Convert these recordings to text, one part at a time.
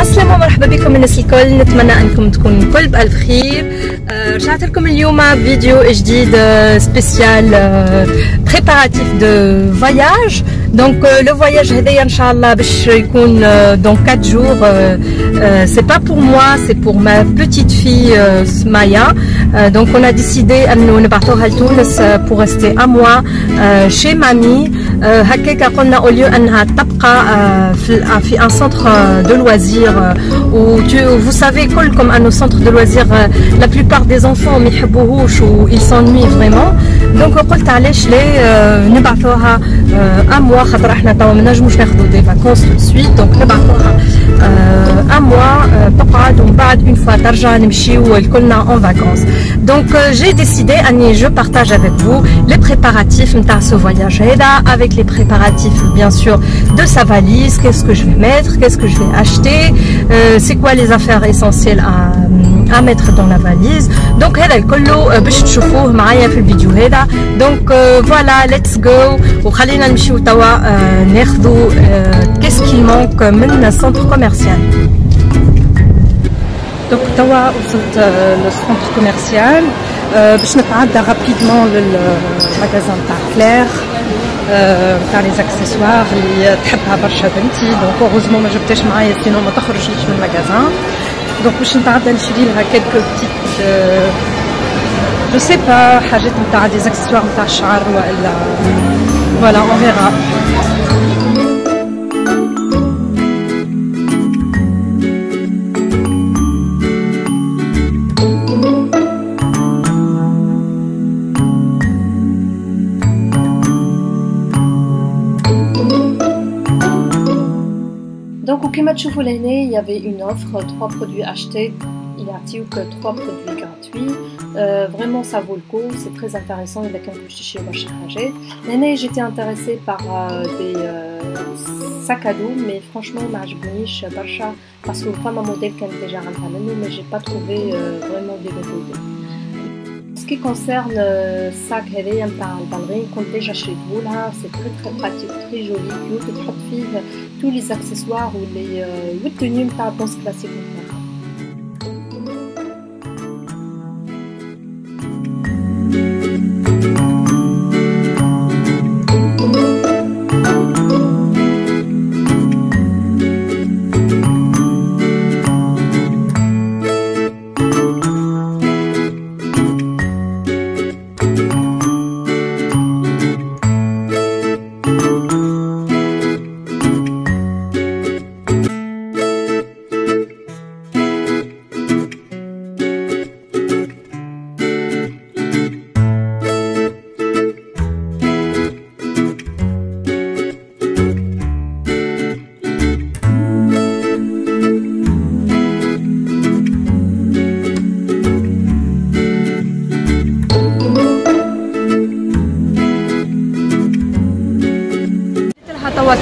السلامة ومرحبا بكم الناس الكل. نتمنى انكم تكونوا الكل بألف خير. رجعت لكم اليوم فيديو جديد سبيسيال بريباراتيف دو فواياج. دونك لو فواياج هذايا ان شاء الله باش يكون دون 4 جور. سي با بور موا، سي بور ما بوتيت في مايا. دونك on a décidé انه نبعثوها لتونس pour rester un mois chez mamie. هكاك قلنا au lieu انها تبقى في un centre de loisirs où vous savez كلكم انه centre de loisirs la plupart des enfants ما يحبوهوش و ils s'ennuient vraiment. دونك قلت علاش لا نبعثوها un mois خاطر احنا توا ما نجموش ناخذوا دي فاكونس tout de suite. دونك نبعثوها un mois تقعد ومن بعد une fois ترجع نمشيو الكلنا en vacances. Donc j'ai décidé Annie, je partage avec vous les préparatifs de ce voyage avec les préparatifs bien sûr de sa valise, qu'est-ce que je vais mettre, qu'est-ce que je vais acheter, c'est quoi les affaires essentielles à mettre dans la valise. Donc هذا الكل باش تشوفوه معايا في الفيديو هذا. Donc voilà, let's go وخلينا نمشيو توا ناخذوا qu'est-ce qu'il manque من centre commercial. Donc توا وصلت للسونتر كوميرسيال باش نتعدى رابيدمون للمغازان تاع كلير تاع لي زاكسيسوار اللي تحبها برشا بنتي. دونك اوغوزمون ما جبتهاش معايا سينو ما تخرجليش من المغازان. دونك باش نتعدى نشري لها كيلكو بتيت جو سي با حاجات نتاع دي زاكسيسوار نتاع الشعر والا فوالا اون فيرا. Donc, comme tu vois l'année, il y avait une offre, 3 produits achetés, il y a que 3 produits gratuits. Vraiment, ça vaut le coup, c'est très intéressant. Il y a quelqu'un que je chez Bachar. L'année, j'étais intéressée par des sacs à dos, mais franchement, je Bachar parce que pas ma modèle qui est déjà rentrée, mais j'ai pas trouvé vraiment des nouveautés. Ce qui concerne sac هذايا نتاع البالغين كنت déjà chez vous là, c'est très pratique, très joli, cute, تحط فيه tous les accessoires ou les tenues نتاع danse classique.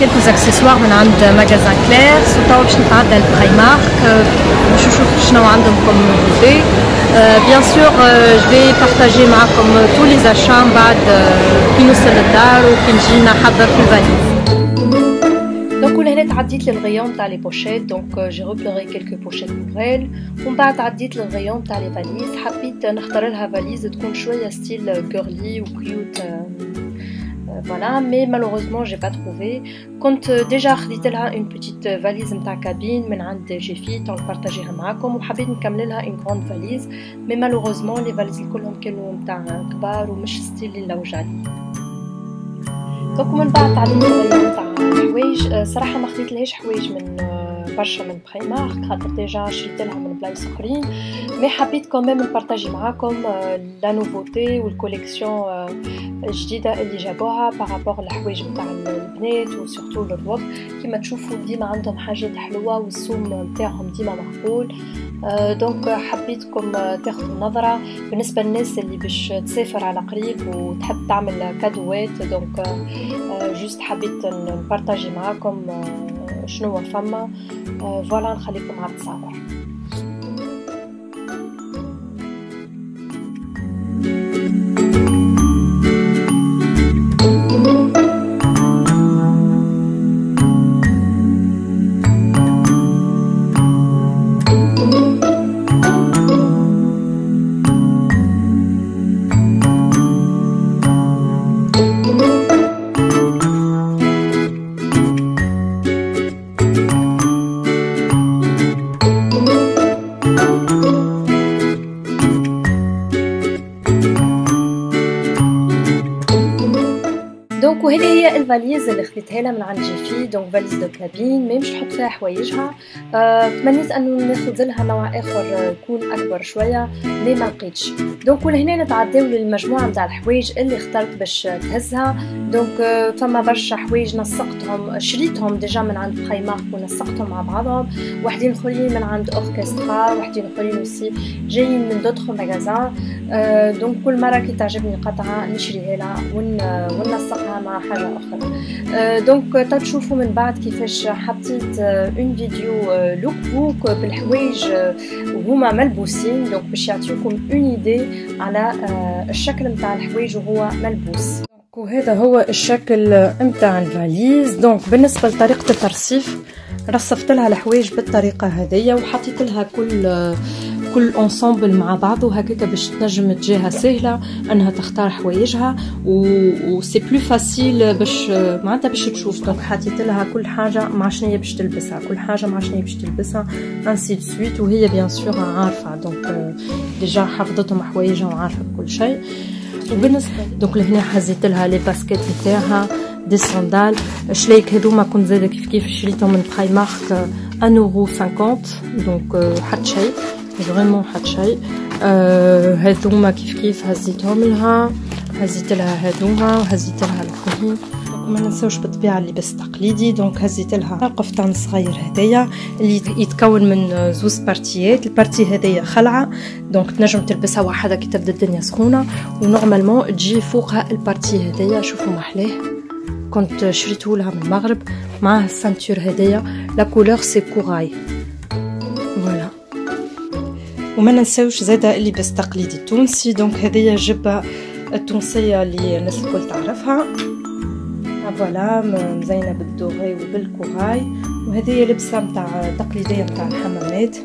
quelques accessoires من عند ماغازان كلير. توا باش نتعدى لبرايمارك باش نشوف شنو عندهم كوم نوفيتي. بيان سور جو في بارطاجي معاكم تو لي زاشا من بعد كي نوصل للدار وكي نجي نحضر في الفاليز. دونك هنا تعديت للغيون تاع لي بوشيت. دونك جي روبيري كيلكو بوشيت بوغيل ومن بعد عديت للغيون تاع لي فاليز. حبيت نختار لها فاليز تكون شويه ستيل girly وكيوت voilà, mais malheureusement j'ai pas trouvé. Quand déjà خديت لها une petite valise نتاع كابين من عند جيفيت نبارطاجيها معاكم وحبيت نكمل لها une grande valise, mais malheureusement les valises كلهم كانوا نتاع كبار ومش ستيل اللي وجعلي. دونك من بعد تعديت الغيون تاع الحوايج. صراحه ما خديتلهاش حوايج من برشا من برايمارك خاطر ديجا شريت لها من بلايص اخرين، مي حبيت كمان نبارطاجي معاكم لا نوفوتي والكوليكسيون الجديده اللي جابوها بارابور الحوايج نتاع البنات وسورتو للروب. كيما تشوفوا ديما عندهم حاجات حلوه والسوم نتاعهم ديما مقبول. دونك حبيتكم تاخذوا نظره بالنسبه للناس اللي باش تسافر على قريب وتحب تعمل كادوات. دونك جوست حبيت نبارطاجي معاكم شنو فما. فوالا نخليكم مع التصاور. الفاليز اللي خذيتها لها من عند جيفي، دونك فاليز دو كابين مي مش تحط فيها حوايجها. تمنيت انه ناخذ لها نوع اخر يكون اكبر شويه مي ما لقيتش. دونك ولهنا نتعداو للمجموعه نتاع الحوايج اللي اخترت باش تهزها. دونك فما برشا حوايج نسقتهم شريتهم ديجا من عند برايمارك ونسقتهم مع بعضهم، واحدين اخرين من عند اوركسترا، واحدين اخرين اوسي جايين من دوطخ ماغازان. دونك كل مره كي تعجبني قطعه نشريها لها وننسقها مع حاجه اخرى. دونك تشوفوا من بعد كيفاش حطيت اون فيديو لوك بوك بالحوايج وهما ملبوسين، دونك باش يعطيكم اون ايدي على الشكل نتاع الحوايج وهو ملبوس. وهذا هو الشكل نتاع الفاليز. دونك بالنسبه لطريقه الترصيف رصفت لها الحوايج بالطريقه هذيا وحطيت لها كل انصامبل مع بعضه هكاك باش تنجم تجيها سهله انها تختار حوايجها و سي بلو فاسيل باش معناتها باش تشوف. دونك حطيت لها كل حاجه مع شنيا باش تلبسها، كل حاجه مع شنيا باش تلبسها انسي دو سويت، وهي بيان سور عارفه. دونك ديجا حفظتهم حوايجها وعارفه كل شيء. وبالنسبه دونك لهنا حزيت لها لي باسكيت نتاعها دي صندال شليك هذوما كنت زاده كيف شريتهم من برايمارك 1.50€. دونك حد شيء فريمون حد شيء. هذوما كيف هزيتهم لها، هزيت لها هذوما وهزيت لها الاخرين. ما ننساوش بالطبيعه اللباس التقليدي. دونك هزيت لها قفطان صغير هدايا اللي يتكون من زوز بارتيات. البارتي هذيا خلعه دونك تنجم تلبسها وحده كي تبدا الدنيا سخونه، ونورمالمون تجي فوقها البارتي هذيا. شوفوا محلاه كنت شريته لها من المغرب معاه السانتور هدايا لا كولور سي كوراي فوالا. وما ننساوش زاده اللباس التقليدي التونسي. دونك هذيا الجبه التونسيه اللي الناس الكل تعرفها فوالا مزينه بالدوغي وبالكوراي. وهذه لبسه نتاع تقليديه نتاع الحمامات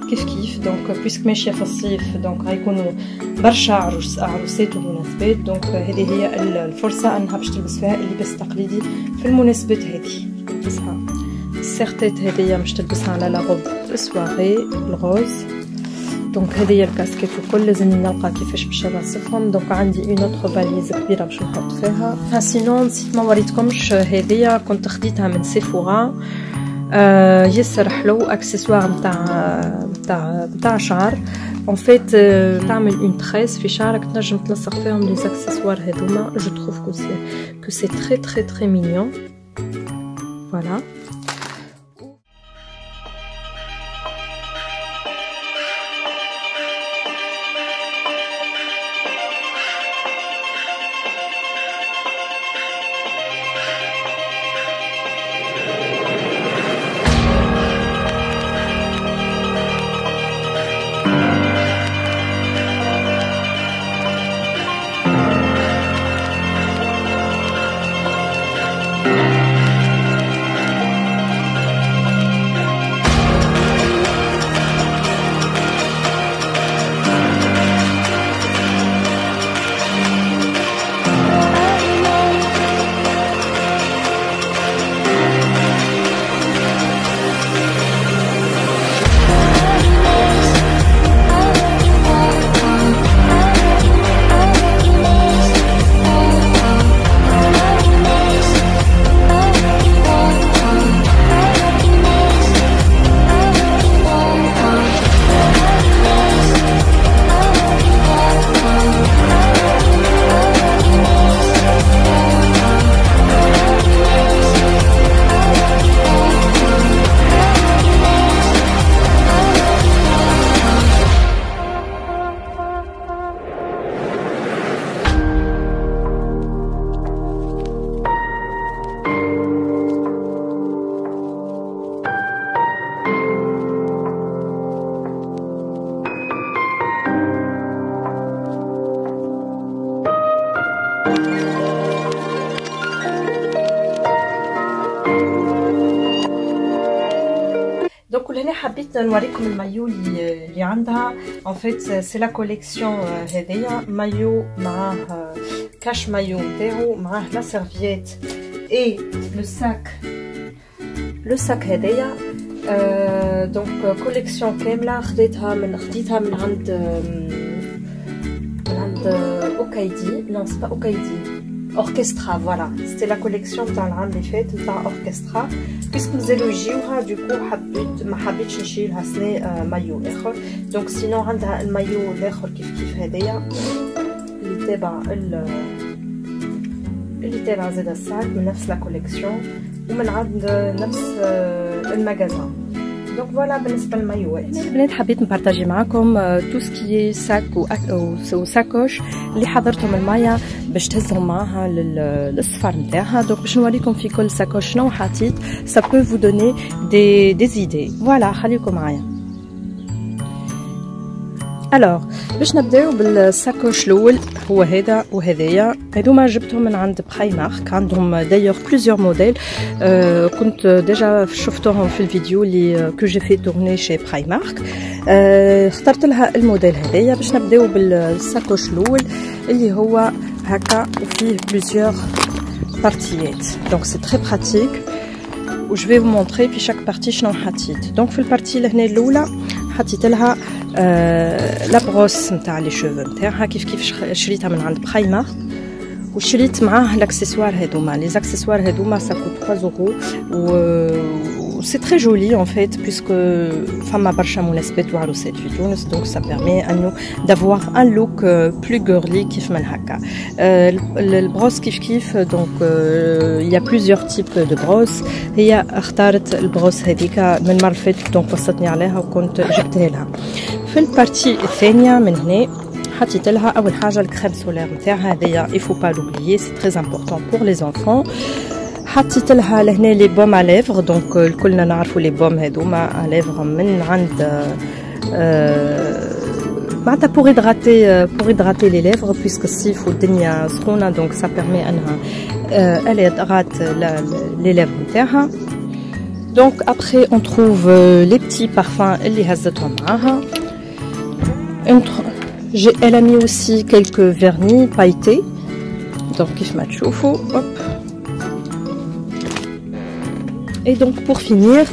كيف. دونك بيسك ماشيه في الصيف دونك غيكونوا برشا عروسات ومناسبات. دونك هذه هي الفرصه انها باش تلبس فيها اللباس التقليدي في المناسبات هذه. تلبسها السيرتيت هذه باش تلبسها على لا روب السواري الغوز. دونك هذه الكاسكيت وكل لازمني نلقى كيفاش باش نرصفهم. دونك عندي اون اوتر فاليز كبيره باش نحط فيها. سينون نسيت ما وريتكمش هذه كنت خديتها من سيفورا. ياسر حلو اكسسوار نتاع شعر ان فيت. تعمل اون تريس في شعرك تنجم تلصق فيهم لي اكسسوار هذوما. جو تروف كو سي تري تري تري مينيون فوالا. دونك ولهنا حبيت نوريكم المايو اللي عندها. ان فيت سي لا كوليكسيون هذيا مايو معاه كاش مايو نتاعو معاه لا سيرفييت اي لو ساك هذيا. دونك كوليكسيون كامله خديتها من عند اوكايدي. نو سي با اوكايدي Orchestra, voilà. C'était la collection de l'an des fêtes de Orchestra. Puisque nous allons jouer, du coup, ma habite chez le maillot. Donc, sinon, on a un maillot qui fait des اللي تابع زاد الساك من نفس لا كوليكسيون ومن عند نفس المغازان. دونك فوالا بالنسبه للمايوات. البنات حبيت نبارطاجي معاكم تو سكي ساك وساكوش اللي حضرتهم المايا باش تهزهم معاها للصفار نتاعها. دونك باش نوريكم في كل ساكوش شنو حاطيت. سا بو فو دوني دي زيدي. فوالا خليكم معايا. الوغ باش نبداو بالساكوش الاول هو هذا وهذايا. هذوما جبتهم من عند برايمارك. عندهم دايوغ بليزيور موديل. كنت ديجا شفتوهم في الفيديو اللي كو جي في تورني شي برايمارك. اخترت لها الموديل هذايا. باش نبداو بالساكوش الاول اللي هو هكا وفيه بليزيور بارتيات. دونك سي تري براتيك و جو في vous montrer في chaque partie شنو حطيت. دونك في البارتي لهنا الاولى حطيت لها لا بروس نتاع لي شوفو نتاعها كيف شريتها من عند برايمارك وشريت معاه الاكسسوار هذوما. لي اكسسوار هذوما سا كوت 3 اورو و سي تري جولي ان فيت بويسكو فما برشا مناسبات وعروسات في تونس. دونك سا بيرمي انو دافوار ان لوك بلو غورلي كيف من هكا. البروس كيف دونك يا بليزيور تيب دو بروس. هي اختارت البروس هذيك من مره فاتت دونك وصلتني عليها وكنت جبتها لها. في البارتي الثانيه من هنا حطيت لها اول حاجه الكريم سولير نتاعها هذيا il faut pas l'oublier c'est très important pour les enfants. حطيت لها لهنا لي بوم على ليفغ. دونك الكلنا نعرفوا لي بوم هذوما على ليفغ من عند معناتها pour hydrater les lèvres puisque الصيف والدنيا سخونه دونك ça permet انها elle hydrate les lèvres نتاعها. Donc après on trouve les petits parfums اللي هزتهم معاها. Elle a mis aussi quelques vernis pailletés. Donc كيف ما تشوفوا hop. Et donc pour finir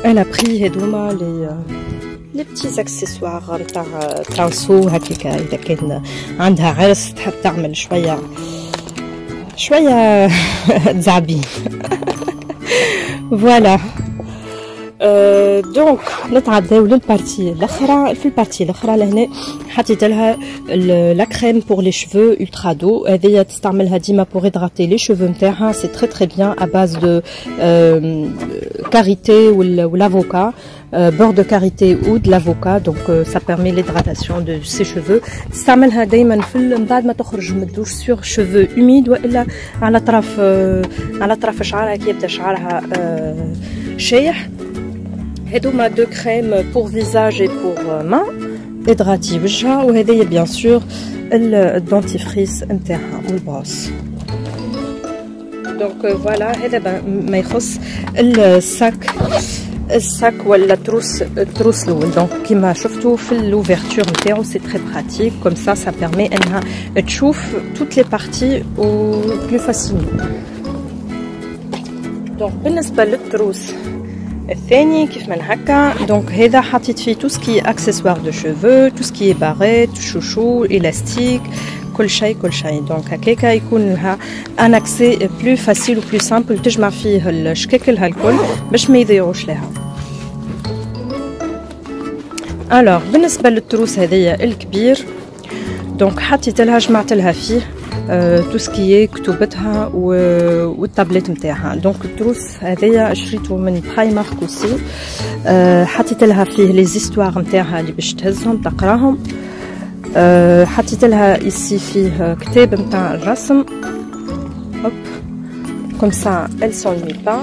elle a pris هذوما les petits accessoires نتاع ترانسو هكاك اذا كان عندها عرس تحب تعمل شويه تزعبين. فوالا دونك نتعداو للبارتي الاخرى. في البارتي الاخرى لهنا حطيت لها لا كريم بور لي شيفو الترا دو. هذه تستعملها ديما بور هيدراتي لي شيفو نتاعها. سي تري تري بيان ا باز دو كاريتي والافوكا beurre de karité ou de l'avocat. Donc ça permet l'hydratation de ses cheveux. تستعملها دائما من بعد ما تخرج من الدوش سور شيفو humide والا على طرف شعرها كي يبدا شعرها شايح. هذوما دو كريم بور فيزاج اي بور مان هيدراتي وجهها. وهذه بيان سور الدونتيفريس نتاعها والباص. دونك فوالا هذا ما يخص الساك ولا التروس الاول. دونك كيما شفتوا في لوفيرتور نتاعو سي تري براتيك كوم سا بيرمي انها تشوف توت لي بارتي او بلو فاسيلمون. دونك بالنسبه للتروس الثاني كيف من هكا. دونك هذا حطيت فيه تو سكي اكسسوار دو شيفو تو سكي باريت شوشو الاستيك كل شيء. دونك هكاكا يكون لها ان اكسي بلو فاسيل و بلو سامبل تجمع فيه الشكاكل هالكل باش ما يضيعوش لها. الوغ بالنسبه للتروس هذايا الكبير دونك حطيت لها جمعت لها فيه تو سكي كتبتها والتابلت نتاعها. دونك التروس هذايا شريته من برايمارك اوسي. حطيت لها فيه لي زيستوار نتاعها اللي باش تهزهم تقراهم. حطيت لها ici فيه كتاب نتاع الرسم hop comme ça elle s'ennuie pas.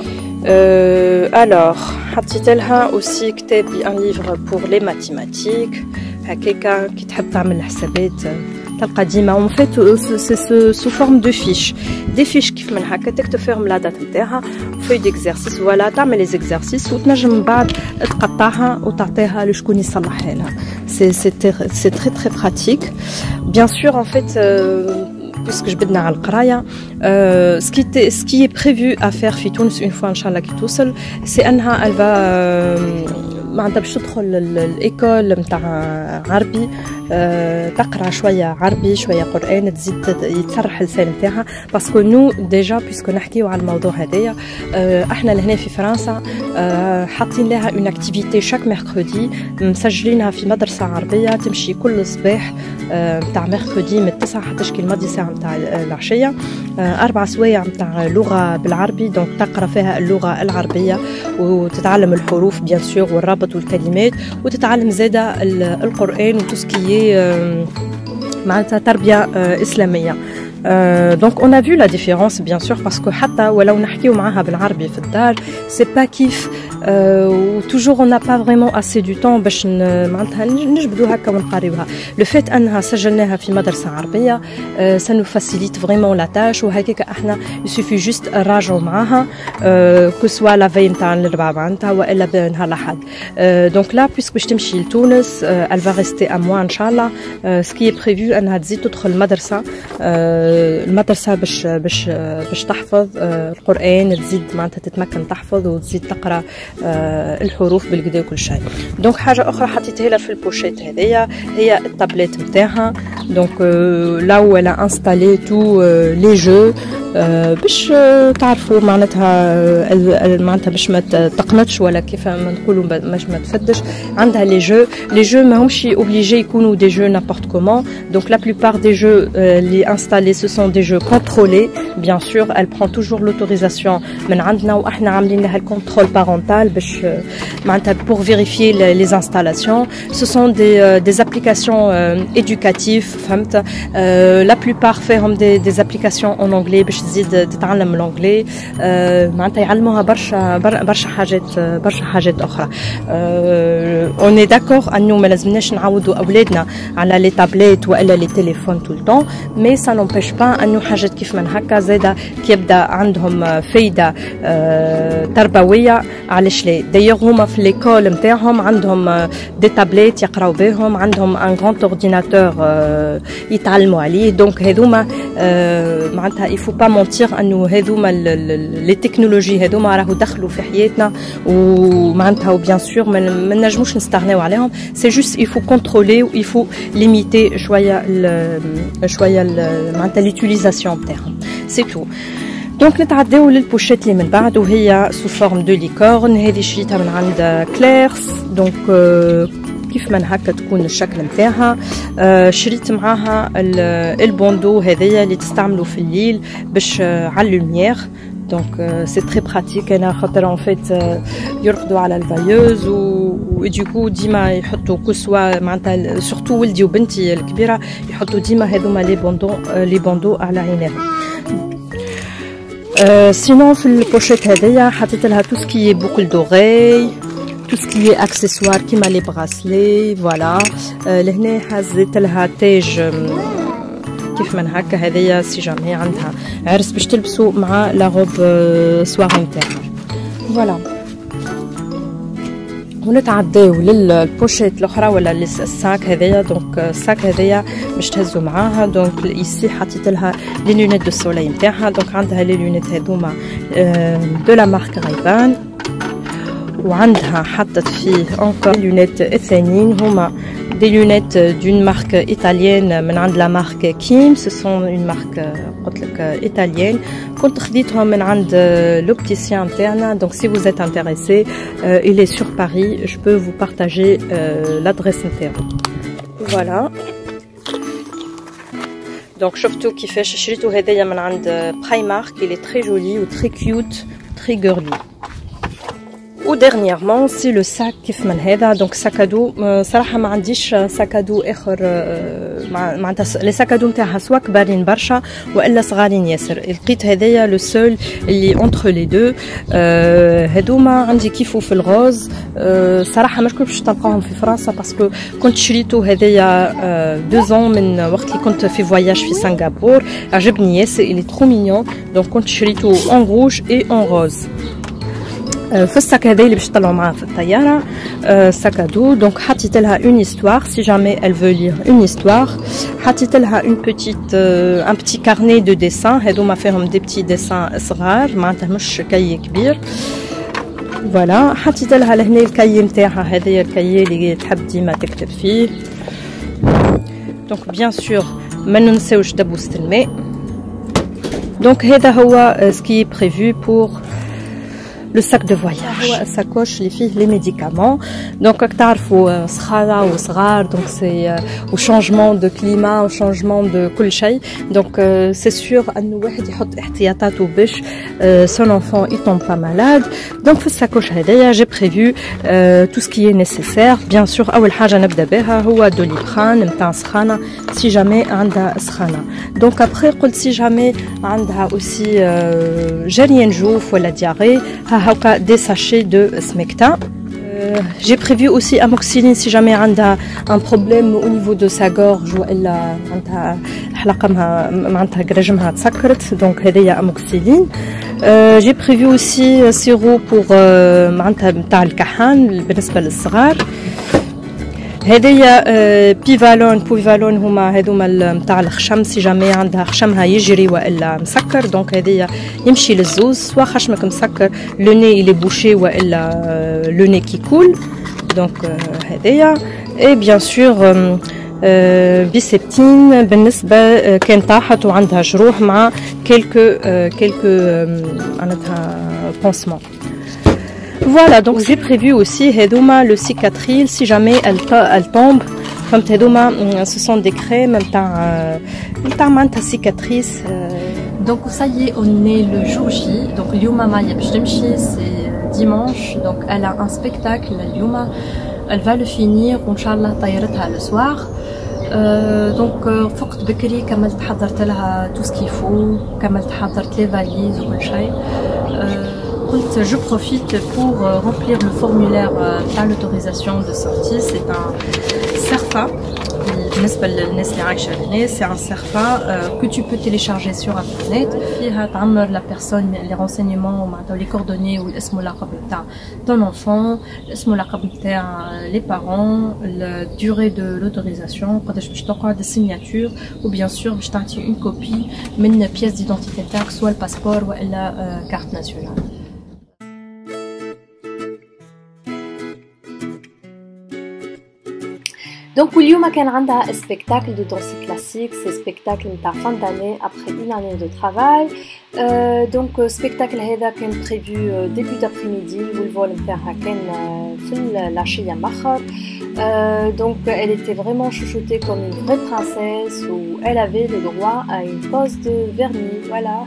Alors حطيت لها aussi كتاب un livre pour les mathématiques هكاكا كي تحب تعمل الحسابات تلقى ديما اون فيت سو فورم دو فيش دي فيش كيف من هكا تكتب فيهم لا دات نتاعها فوي ديكزارسيس. فوالا تعمل لي زيكزارسيس وتنجم من بعد تقطعها وتعطيها لشكون يصلحها لها. سي تري تري براتيك بيان سور ان فيت puisque جبدنا على القرايه. ce qui est prévu à faire في تونس une fois ان شاء الله كي توصل سي انها elle va معناتها باش تدخل الايكول نتاع عربي تقرا شويه عربي شويه قران تزيد يتسرح اللسان نتاعها باسكو نو ديجا بيسكو نحكيو على الموضوع هذايا احنا لهنا في فرنسا حاطين لها اون اكتيفيتي شاك ميركودي مسجلينها في مدرسه عربيه تمشي كل صباح نتاع ميركودي من 9 حتى تشكي الماضي ساعه نتاع العشيه 4 سوايع نتاع لغه بالعربي دونك تقرا فيها اللغه العربيه وتتعلم الحروف بيان سور والرابط والكلمات وتتعلم زاده القران وتسكي معناتها تربيه اسلاميه. Donc on a vu la différence bien sûr parce que حتى ولو نحكيو معاها بالعربي في الدار c'est pas كيف toujours on n'a pas vraiment assez du temps باش معناتها نجبدو هكا ونقريوها. Le fait انها سجلناها في مدرسة عربية ça nous facilite vraiment la tâche وهكاك احنا il suffit juste نراجعو معاها que soit la veille نتاع الربع معناتها والا بنهار الاحد. Donc là puisque باش تمشي لتونس elle va rester à moi ان شاء الله ce qui est prévu انها تزيد تدخل المدرسة المدرسة باش تحفظ القرآن تزيد معناتها تتمكن تحفظ وتزيد تقرأ الحروف بالكدا وكل شيء. دونك حاجة أخرى حطيتها لها في البوشيت هذيا هي التابلت نتاعها دونك لا ولا انستالي تو لي جو باش تعرفوا معناتها باش ما تقنطش ولا كيف ما نقولوا باش ما تفدش. عندها لي جو ماهمش اوبليجي يكونوا دي جو نابورت كومون دونك لا بلوبار دي جو اللي انستالي ce sont des jeux contrôlés bien sûr elle prend toujours l'autorisation من عندنا واحنا عاملين لها الكونترول بارونتال باش معناتها pour vérifier les installations. Ce sont des applications éducatives فهمت la plupart فيهم des applications en anglais باش تزيد تتعلم الانجلي معناتها يعلموها برشا حاجات اخرى. on est d'accord انه ما لازمناش نعودوا اولادنا على لي تابليت والا لي تليفون طول الوقت مي ça n'empêche pas انه حاجات كيف من هكا زاده كيبدا عندهم فايده تربويه علاش لا. دايوغ هما في ليكول نتاعهم عندهم دي تابليت يقراو بهم عندهم ان غراند اورديناتور يتعلموا عليه دونك هذوما معناتها يفو با مونتير انه هذوما لي تكنولوجي هذوما راهو دخلوا في حياتنا ومعناتها وبيان سور ما نجموش نستغناو عليهم سي جوست يفو كونترولي ويفو ليميتي شويه معناتها ليوتيليزاسيون نتاعهم سي تو. دونك نتعداو للبوشيت اللي من بعد وهي سو فورم دو ليكورن هذه شريتها من عند كليرس دونك كيف ما هكا تكون الشكل نتاعها. شريت معاها البوندو هذيا اللي تستعملوا في الليل باش على اللوميير دونك سي تري براتيك انا خاطر ان فيت يرقدوا على الفايوز وديكو ديما يحطوا كسوه معناتها سورتو ولدي وبنتي الكبيره يحطوا ديما هذوما لي بوندو على عينيهم. سينون في البوشيت هذيا حطيت لها تو سكي بوكل دوغي tout ce qui est accessoires كيما لي براسلي فوالا. لهنا حزيت لها تاج كيف من هكا هذيا سي جامي عندها عرس باش تلبسوا مع لا روب سواري نتاعها فوالا. ونتعداو للبوشيت الاخرى ولا الساك هذايا دونك الساك هذايا باش تهزوا معاها دونك ايسي حطيت لها لي لونيت دو سولي نتاعها دونك عندها لي لونيت هذوما دو لا مارك غايبان وعندها حطت فيه encore لونيت الثانيين هما des lunettes d'une marque italienne من عند la marque Kim. Ce sont une marque قلت لك italienne كنت خديتهم من عند l'opticien interne. Donc si vous êtes intéressé il est sur Paris, je peux vous partager l'adresse interne. Voilà. Donc شفتوا كيفاش شريتو هدايا من عند Primark. Il est très joli ou très cute, très girly. و dernièrement سي لو ساك كيف من هذا دونك ساكادو صراحه ما عنديش ساكادو اخر معناتها لي ساكادو نتاعها سوا كبارين برشا والا صغارين ياسر. لقيت هذايا لو سول اللي اونتر لي دو هذوما عندي كيفو في الغوز. صراحه ما كنتش نلقاهم في فرنسا باسكو كنت شريتو هذايا 2 من وقت اللي كنت في فواياج في سنغافور. عجبني ياسر اللي ترو مينيون دونك كنت شريتو اون روج اي اون روز. في الساك هذا اللي باش نطلعوا معاه في الطياره ساكادو دونك حطيت لها اون هيستوار سي جامي elle veut lire اون هيستوار. حطيت لها اون بيتيت ان بتي كارني دو ديسان هذوما فيهم دي بتي ديسان صغار معناتها مش كاي كبير. فوالا حطيت لها لهنا الكاي نتاعها. هذايا الكاي اللي تحب ديما تكتب فيه. دونك بيان سور ما ننساوش دبوسة الماء. دونك هذا هو سكي بريفو بور لو ساك دو فواياج. هو الساكوش اللي فيه لي ميديكامون. دونك راك تعرفوا صخاله وصغار، دونك سي وشانجمون دو كليما وشانجمون دو كل شيء. دونك سي سور انه واحد يحط احتياطاته باش سون انفون يطومب با مالاد. دونك في الساكوش هذايا جي بريفو تو سكي نيسيسير. بيان سور اول حاجه نبدا بها هو دوليبران نتاع سخانه سي جامي عندها سخانه. دونك ابخي قلت سي جامي عندها اوسي جري نجوف ولا دياري، هاكا دي ساشي دو سميكتا. J'ai prévu aussi amoxicilline si jamais عندها un problème au niveau de sa gorge وإلا عندها حلقة معناتها قرجمها تسكرت. دونك هذايا amoxicilline. J'ai prévu aussi sirop pour معناتها نتاع الكحان بالنسبة للصغار. هذايا بيفالون هما هذوما نتاع الخشم سي جامي عندها خشمها يجري والا مسكر. دونك هذايا يمشي للزوز، سوا خشمك مسكر لو ني اللي بوشي والا لو ني كي كول. دونك هذايا اي بيان سور بيسبتين بالنسبه كان طاحت وعندها جروح مع كيلكو معناتها بونسمون. Voilà, donc j'ai prévu aussi Hedoma le cicatril si jamais elle tombe. Comme Hedoma, ce sont des crèmes, ta cicatrice. Donc ça y est, on est le jour J. Donc Lyuma Maya Bjemchi, c'est dimanche. Donc elle a un spectacle, Lyuma. Elle va le finir, Inch'Allah, taïretha le soir. Donc فقت بكري كملت حضرت لها tout ce qu'il faut, كملت حضرت les valises وكل شيء. Je profite pour remplir le formulaire de l'autorisation de sortie. C'est un CERFA. C'est un CERFA que tu peux télécharger sur internet. La personne, les renseignements, les coordonnées ou ton enfant, les parents, la durée de l'autorisation, des signatures ou bien sûr une copie d'une pièce d'identité, soit le passeport ou la carte nationale. Donc اليوم كان عندها spectacle de danse classique, c'est spectacle نتاع fin d'année après une année de travail. Donc spectacle هذا كان prévu début d'après-midi والفول نتاعها كان في العشية مخر. Donc elle était vraiment chouchoutée comme une vraie princesse où elle avait le droit à une pose de vernis, voilà.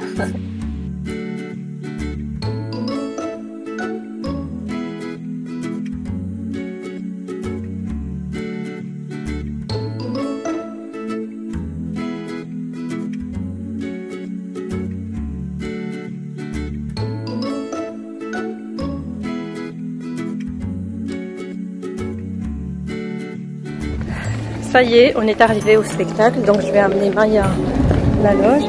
Ça y est, on est arrivé au spectacle, donc je vais amener Maya à la loge.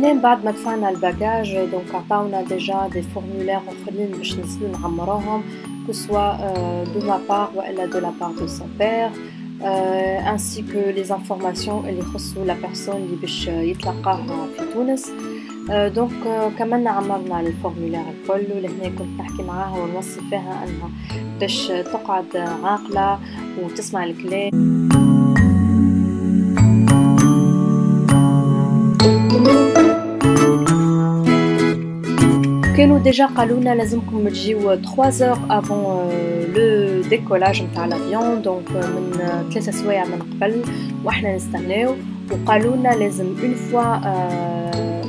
لهنا بعد ما دفعنا الباجاج دونك عطاونا ديجا دي فورمولير اخرين باش نزلو نعمروهم كسوا دو ما بار والا دو لا بار دو سون بير ainsi que les informations اللي يخصوا لا بيرسون اللي باش يتلقاها في تونس. دونك كمان عملنا الفورمولير الكل، ولهنا كنت نحكي معاها ونوصي فيها انها باش تقعد عاقله وتسمع الكلام. كانوا ديجا قالونا لازمكم تجيو 3 heures avant لو ديكولاج نتاع لافيون، دونك من 3 سوايع من قبل واحنا نستناو، وقالونا لازم اون فوا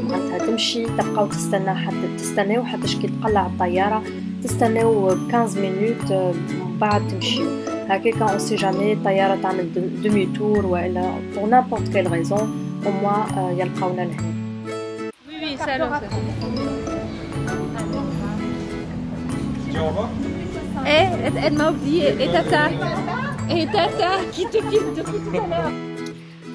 معناتها تمشي تبقاو تستناو حتى كي تقلع الطياره تستناو 15 مينوت بعد تمشيو هكاك. اون سي جامي الطياره تعمل دومي تور والا بور نابورت كيل ريزون او موا يلقاونا لهنا. Oui, ça Et elle m'a oublié. Et Tata qui t'occupe depuis tout à l'heure.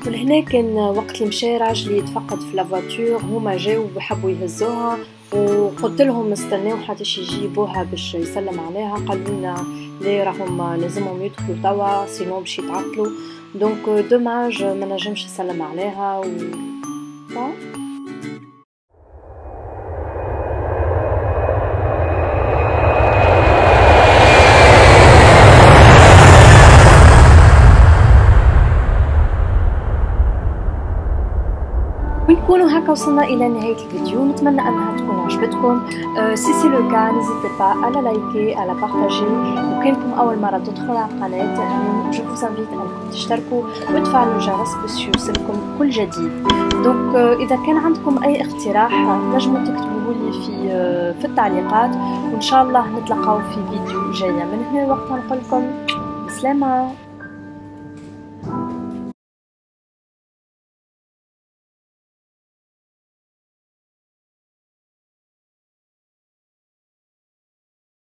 ولهنا كان وقت اللي مشى راجلي يتفقد في لافواتور، هما جاو وحبوا يهزوها وقلت لهم استناو حتى يجيبوها باش يسلم عليها. قالوا لنا ليه راهم لازمهم يدخلوا توا سينو باش يتعطلوا، دونك دوماج ما نجمش يسلم عليها ونكونوا هكا وصلنا الى نهايه الفيديو. نتمنى انها تكون عجبتكم. سي سي لو كان نزيتي با على لايكي على بارطاجي، وكانكم اول مره تدخلوا على القناه جو فوز انفيت انكم تشتركوا وتفعلوا الجرس باش يوصلكم كل جديد. دونك اذا كان عندكم اي اقتراح نجموا تكتبوه لي في التعليقات، وان شاء الله نتلاقاو في فيديو جايه. من هنا وقتها نقول لكم بسلامه.